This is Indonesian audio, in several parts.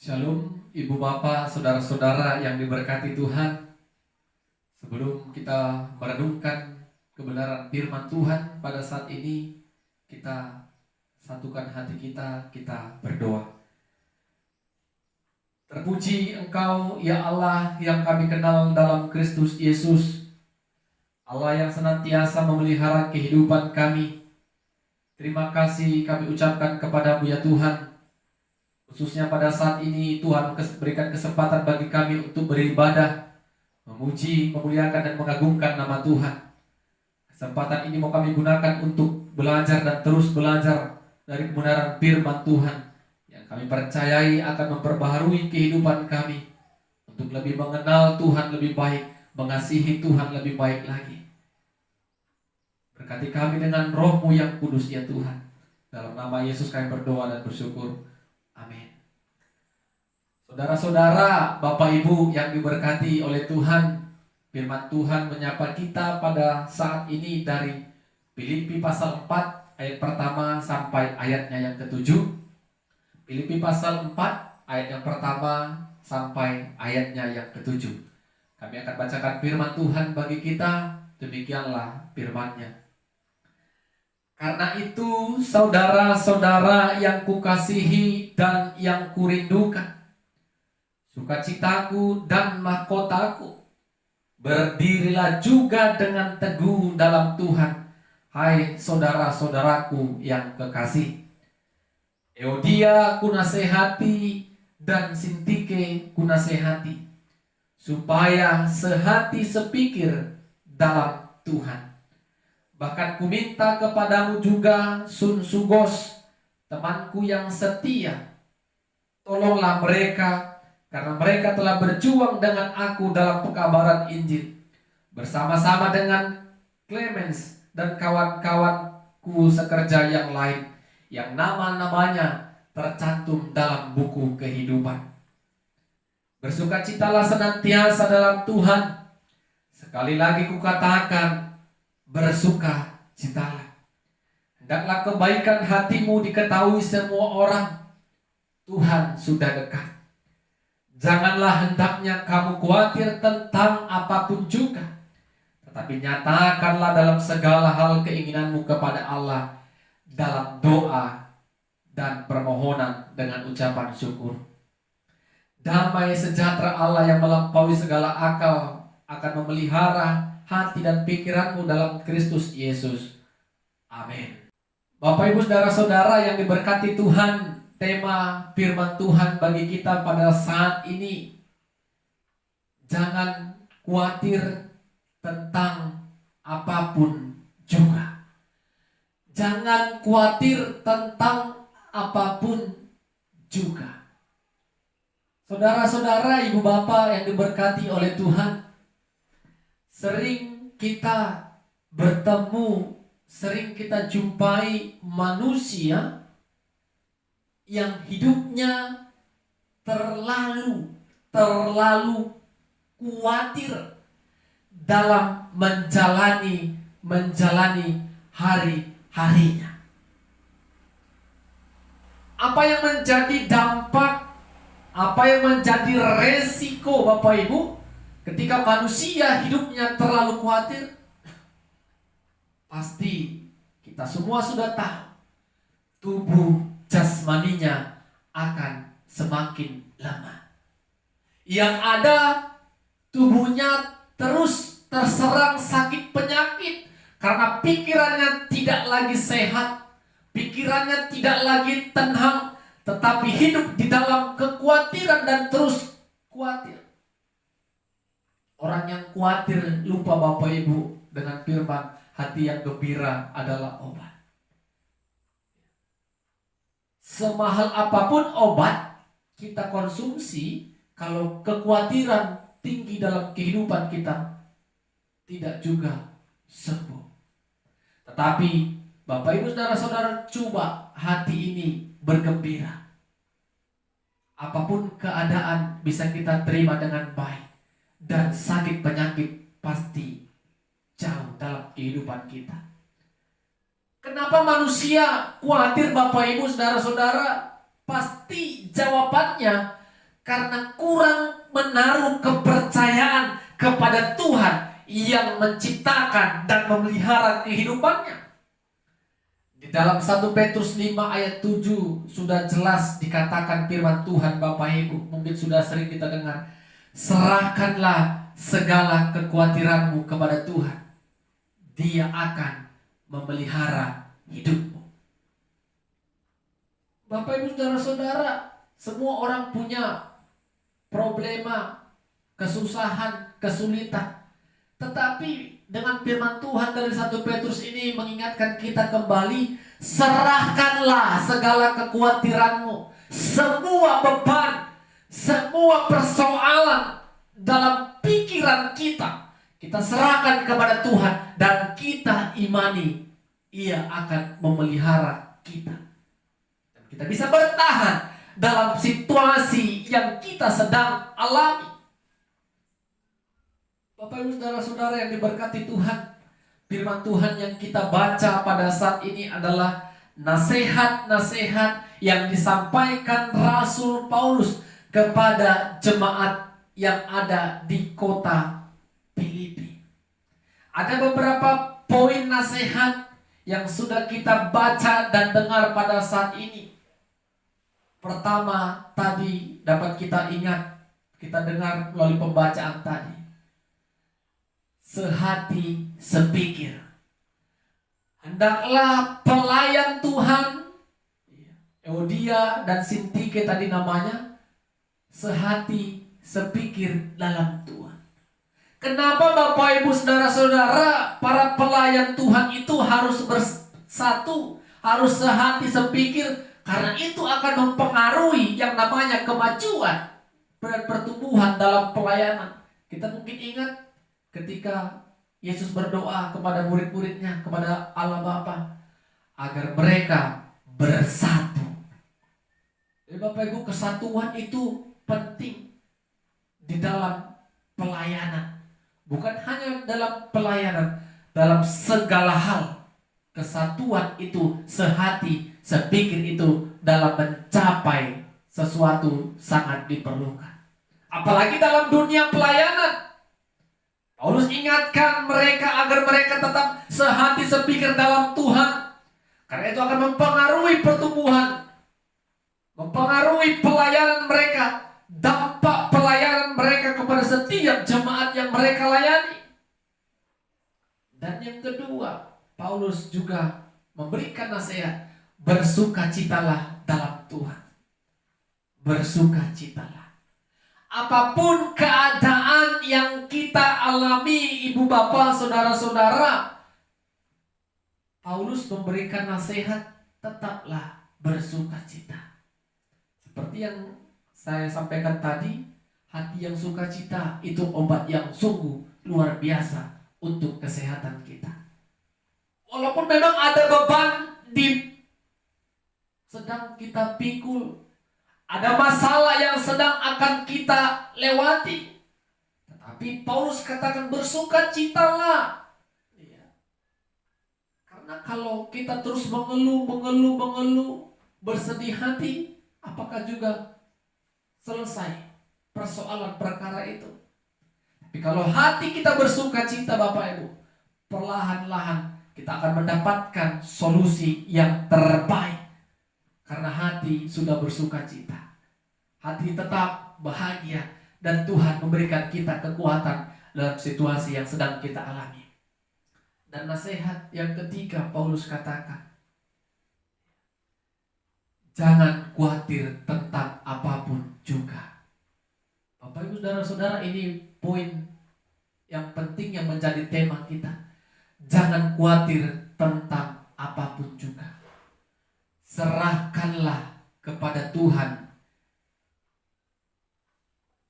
Shalom, Ibu Bapak, Saudara-saudara yang diberkati Tuhan. Sebelum kita merenungkan kebenaran firman Tuhan pada saat ini, kita satukan hati kita berdoa. Terpuji Engkau, ya Allah, yang kami kenal dalam Kristus Yesus, Allah yang senantiasa memelihara kehidupan kami. Terima kasih kami ucapkan kepadamu ya Tuhan. Khususnya pada saat ini Tuhan berikan kesempatan bagi kami untuk beribadah, memuji, memuliakan dan mengagungkan nama Tuhan. Kesempatan ini mau kami gunakan untuk belajar dan terus belajar dari kebenaran firman Tuhan yang kami percayai akan memperbaharui kehidupan kami untuk lebih mengenal Tuhan lebih baik, mengasihi Tuhan lebih baik lagi. Berkati kami dengan Roh-Mu yang kudus ya Tuhan. Dalam nama Yesus kami berdoa dan bersyukur. Amin. Saudara-saudara, Bapak Ibu yang diberkati oleh Tuhan, firman Tuhan menyapa kita pada saat ini dari Filipi pasal 4 ayat pertama sampai ayatnya yang ke-7. Filipi pasal 4 ayat yang pertama sampai ayatnya yang ke-7. Kami akan bacakan firman Tuhan bagi kita, demikianlah firman-Nya. Karena itu, saudara-saudara yang kukasihi dan yang kurindukan, sukacitaku dan mahkotaku, berdirilah juga dengan teguh dalam Tuhan, hai saudara-saudaraku yang kekasih. Euodia kunasehati dan Sintike kunasehati, supaya sehati sepikir dalam Tuhan. Bahkan kuminta kepadamu juga Sunsugos, temanku yang setia. Tolonglah mereka, karena mereka telah berjuang dengan aku dalam pekabaran Injil, bersama-sama dengan Clemens dan kawan-kawanku sekerja yang lain, yang nama-namanya tercantum dalam buku kehidupan. Bersukacitalah senantiasa dalam Tuhan. Sekali lagi kukatakan, bersukacitalah. Hendaklah kebaikan hatimu diketahui semua orang. Tuhan sudah dekat. Janganlah hendaknya kamu khawatir tentang apapun juga, tetapi nyatakanlah dalam segala hal keinginanmu kepada Allah dalam doa dan permohonan dengan ucapan syukur. Damai sejahtera Allah yang melampaui segala akal akan memelihara hati dan pikiranmu dalam Kristus Yesus. Amin. Bapak Ibu saudara-saudara yang diberkati Tuhan, tema firman Tuhan bagi kita pada saat ini, jangan khawatir tentang apapun juga. Jangan khawatir tentang apapun juga. Saudara-saudara, ibu bapak yang diberkati oleh Tuhan, sering kita bertemu, sering kita jumpai manusia yang hidupnya terlalu khawatir dalam menjalani hari-harinya. Apa yang menjadi dampak, apa yang menjadi resiko Bapak Ibu ketika manusia hidupnya terlalu khawatir? Pasti kita semua sudah tahu, tubuh jasmaninya akan semakin lemah. Yang ada, tubuhnya terus terserang sakit penyakit karena pikirannya tidak lagi sehat, pikirannya tidak lagi tenang, tetapi hidup di dalam kekhawatiran dan terus khawatir. Orang yang khawatir lupa Bapak Ibu dengan firman, hati yang gembira adalah obat. Semahal apapun obat kita konsumsi, kalau kekhawatiran tinggi dalam kehidupan kita, tidak juga sembuh. Tetapi Bapak Ibu saudara-saudara, coba hati ini bergembira. Apapun keadaan bisa kita terima dengan baik, dan sakit penyakit pasti jauh dalam kehidupan kita. Kenapa manusia khawatir Bapak Ibu saudara-saudara? Pasti jawabannya karena kurang menaruh kepercayaan kepada Tuhan yang menciptakan dan memelihara kehidupannya. Di dalam 1 Petrus 5 ayat 7 sudah jelas dikatakan firman Tuhan, Bapak Ibu, mungkin sudah sering kita dengar. Serahkanlah segala kekhawatiranmu kepada Tuhan. Dia akan memelihara hidupmu. Bapak Ibu saudara-saudara, semua orang punya problema, kesusahan, kesulitan. Tetapi dengan firman Tuhan dari 1 Petrus ini mengingatkan kita kembali, serahkanlah segala kekhawatiranmu, semua beban, semua persoalan dalam pikiran kita, kita serahkan kepada Tuhan dan kita imani Ia akan memelihara kita. Dan kita bisa bertahan dalam situasi yang kita sedang alami. Bapak Ibu saudara-saudara yang diberkati Tuhan, firman Tuhan yang kita baca pada saat ini adalah nasihat-nasihat yang disampaikan Rasul Paulus kepada jemaat yang ada di kota Filipi. Ada beberapa poin nasihat yang sudah kita baca dan dengar pada saat ini. Pertama, tadi dapat kita ingat, kita dengar melalui pembacaan tadi. Sehati sepikir. Hendaklah pelayan Tuhan, Euodia dan Sintike tadi namanya, sehati sepikir dalam Tuhan. Kenapa Bapak Ibu saudara-saudara, para pelayan Tuhan itu harus bersatu, harus sehati sepikir? Karena itu akan mempengaruhi yang namanya kemajuan dan pertumbuhan dalam pelayanan. Kita mungkin ingat ketika Yesus berdoa kepada murid-muridnya, kepada Allah Bapa, agar mereka bersatu. Jadi Bapak Ibu, kesatuan itu penting di dalam pelayanan. Bukan hanya dalam pelayanan, dalam segala hal. Kesatuan itu, sehati, sepikir itu dalam mencapai sesuatu sangat diperlukan. Apalagi dalam dunia pelayanan. Paulus ingatkan mereka agar mereka tetap sehati sepikir dalam Tuhan. Karena itu akan mempengaruhi pertumbuhan, mempengaruhi pelayanan mereka, dampak pelayanan mereka kepada setiap jemaat yang mereka layani. Dan yang kedua, Paulus juga memberikan nasihat, bersukacitalah dalam Tuhan. Bersukacitalah. Apapun keadaan yang kita alami, ibu bapak, saudara-saudara, Paulus memberikan nasihat, tetaplah bersukacita. Seperti yang saya sampaikan tadi, hati yang sukacita itu obat yang sungguh luar biasa untuk kesehatan kita. Walaupun memang ada beban sedang kita pikul, ada masalah yang sedang akan kita lewati, tetapi Paulus katakan bersukacitalah. Karena kalau kita terus mengeluh, bersedih hati, apakah juga selesai persoalan perkara itu? Tapi kalau hati kita bersukacita, Bapak Ibu, perlahan-lahan kita akan mendapatkan solusi yang terbaik. Karena hati sudah bersukacita, hati tetap bahagia, dan Tuhan memberikan kita kekuatan dalam situasi yang sedang kita alami. Dan nasihat yang ketiga, Paulus katakan, jangan khawatir tentang apapun juga. Bapak Ibu saudara-saudara, ini poin yang penting yang menjadi tema kita. Jangan khawatir tentang apapun juga. Serahkanlah kepada Tuhan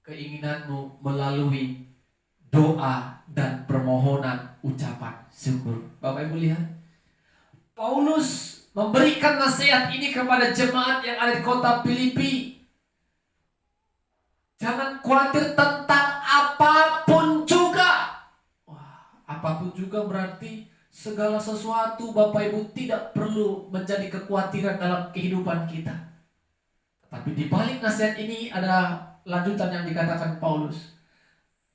keinginanmu melalui doa dan permohonan ucapan syukur. Bapak Ibu lihat, Paulus memberikan nasihat ini kepada jemaat yang ada di kota Filipi. Jangan khawatir tentang apapun juga. Wah, apapun juga berarti segala sesuatu, Bapak Ibu, tidak perlu menjadi kekhawatiran dalam kehidupan kita. Tapi di balik nasihat ini ada lanjutan yang dikatakan Paulus.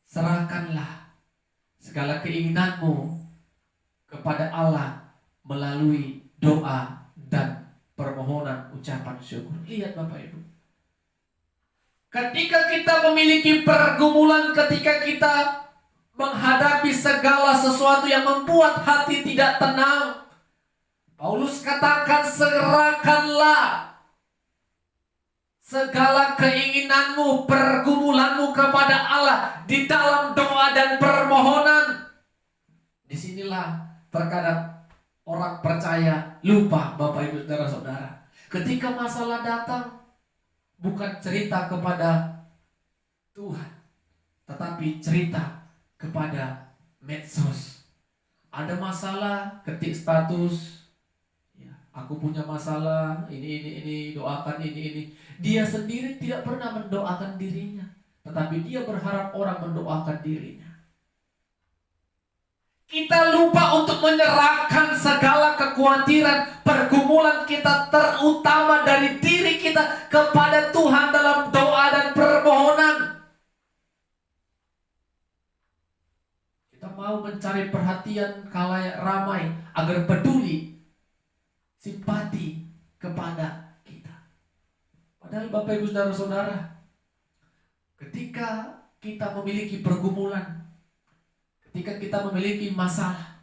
Serahkanlah segala keinginanmu kepada Allah melalui doa dan permohonan ucapan syukur. Lihat Bapak Ibu. Ketika kita memiliki pergumulan, ketika kita menghadapi segala sesuatu yang membuat hati tidak tenang, Paulus katakan, serahkanlah segala keinginanmu, pergumulanmu kepada Allah di dalam doa dan permohonan. Disinilah terkadang orang percaya lupa, Bapak Ibu Saudara-saudara. Ketika masalah datang, bukan cerita kepada Tuhan, tetapi cerita kepada medsos. Ada masalah, ketik status, aku punya masalah, ini, doakan ini. Dia sendiri tidak pernah mendoakan dirinya, tetapi dia berharap orang mendoakan dirinya. Kita lupa untuk menyerahkan segala kekhawatiran, pergumulan kita, terutama dari diri kita, kepada Tuhan dalam doa dan permohonan. Kita mau mencari perhatian khalayak ramai agar peduli, simpati kepada kita. Padahal Bapak Ibu Saudara-saudara, ketika kita memiliki pergumulan, ketika kita memiliki masalah,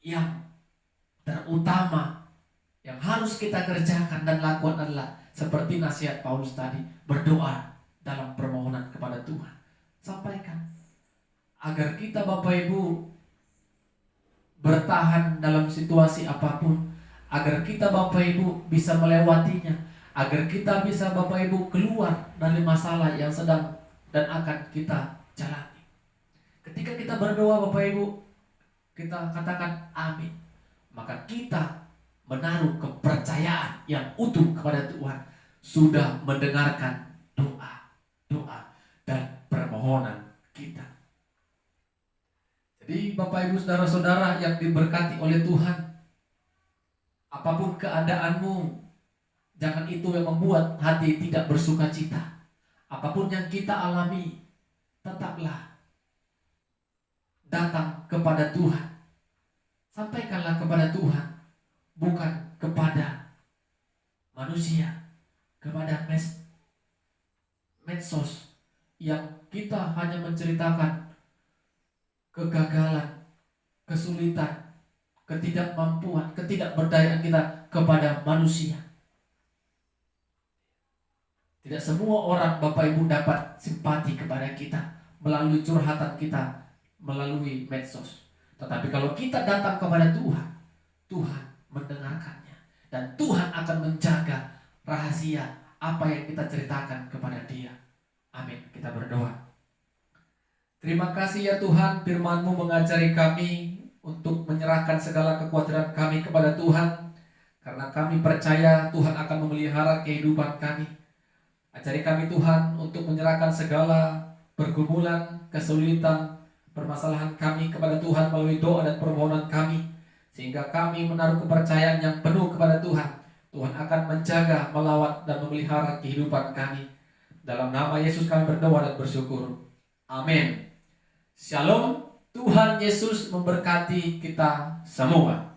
yang terutama yang harus kita kerjakan dan lakukan adalah seperti nasihat Paulus tadi, berdoa dalam permohonan kepada Tuhan. Sampaikan agar kita Bapak Ibu bertahan dalam situasi apapun, agar kita Bapak Ibu bisa melewatinya, agar kita bisa Bapak Ibu keluar dari masalah yang sedang dan akan kita jalani. Ketika kita berdoa Bapak Ibu, kita katakan amin, maka kita menaruh kepercayaan yang utuh kepada Tuhan sudah mendengarkan doa dan permohonan kita. Jadi Bapak Ibu Saudara-saudara yang diberkati oleh Tuhan, apapun keadaanmu, jangan itu yang membuat hati tidak bersuka cita. Apapun yang kita alami, tetaplah datang kepada Tuhan. Sampaikanlah kepada Tuhan, bukan kepada manusia, kepada medsos yang kita hanya menceritakan kegagalan, kesulitan, ketidakmampuan, ketidakberdayaan kita kepada manusia. Tidak semua orang Bapak Ibu dapat simpati kepada kita melalui curhatan kita, melalui medsos. Tetapi kalau kita datang kepada Tuhan, Tuhan mendengarkannya, dan Tuhan akan menjaga rahasia apa yang kita ceritakan kepada Dia. Amin. Kita berdoa. Terima kasih ya Tuhan, firman-Mu mengajari kami untuk menyerahkan segala kekhawatiran kami kepada Tuhan, karena kami percaya Tuhan akan memelihara kehidupan kami. Ajari kami Tuhan untuk menyerahkan segala pergumulan, kesulitan, permasalahan kami kepada Tuhan melalui doa dan permohonan kami, sehingga kami menaruh kepercayaan yang penuh kepada Tuhan. Tuhan akan menjaga, melawat, dan memelihara kehidupan kami. Dalam nama Yesus kami berdoa dan bersyukur. Amin. Shalom. Tuhan Yesus memberkati kita semua.